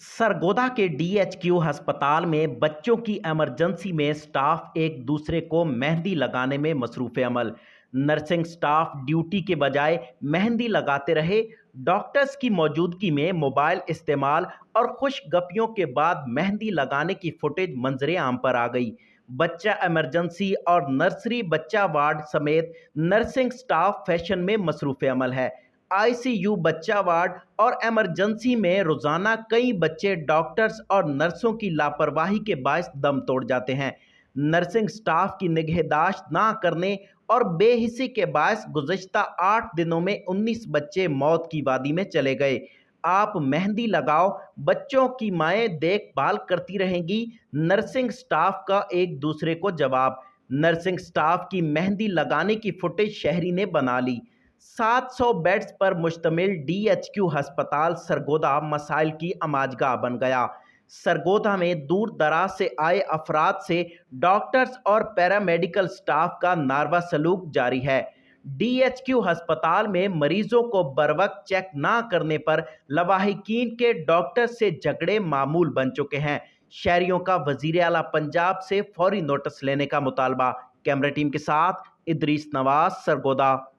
सरगोदा के डीएचक्यू अस्पताल में बच्चों की इमरजेंसी में स्टाफ एक दूसरे को मेहंदी लगाने में मसरूफ़ अमल। नर्सिंग स्टाफ ड्यूटी के बजाय मेहंदी लगाते रहे। डॉक्टर्स की मौजूदगी में मोबाइल इस्तेमाल और खुशगपियों के बाद मेहंदी लगाने की फुटेज मंजरे आम पर आ गई। बच्चा इमरजेंसी और नर्सरी बच्चा वार्ड समेत नर्सिंग स्टाफ फैशन में मसरूफ़ अमल है। आईसीयू बच्चा वार्ड और इमरजेंसी में रोजाना कई बच्चे डॉक्टर्स और नर्सों की लापरवाही के बायस दम तोड़ जाते हैं। नर्सिंग स्टाफ की निगहदाश्त ना करने और बेहिसी के बायस गुज़श्ता 8 दिनों में 19 बच्चे मौत की वादी में चले गए। आप मेहंदी लगाओ, बच्चों की माएँ देखभाल करती रहेंगी। नर्सिंग स्टाफ का एक दूसरे को जवाब। नर्सिंग स्टाफ की मेहंदी लगाने की फुटेज शहरी ने बना ली। 700 बेड्स पर मुश्तमिल डीएचक्यू अस्पताल सरगोदा मसाइल की अमाजगाह बन गया। सरगोदा में दूर दराज से आए अफराद से डॉक्टर्स और पैरामेडिकल स्टाफ का नारवा सलूक जारी है। डीएचक्यू अस्पताल में मरीजों को बरवक्त चेक ना करने पर लवाहिकीन के डॉक्टर से झगड़े मामूल बन चुके हैं। शहरियों का वजीर आला पंजाब से फौरी नोटिस लेने का मुतालबा। कैमरा टीम के साथ इदरीस नवाज, सरगोदा।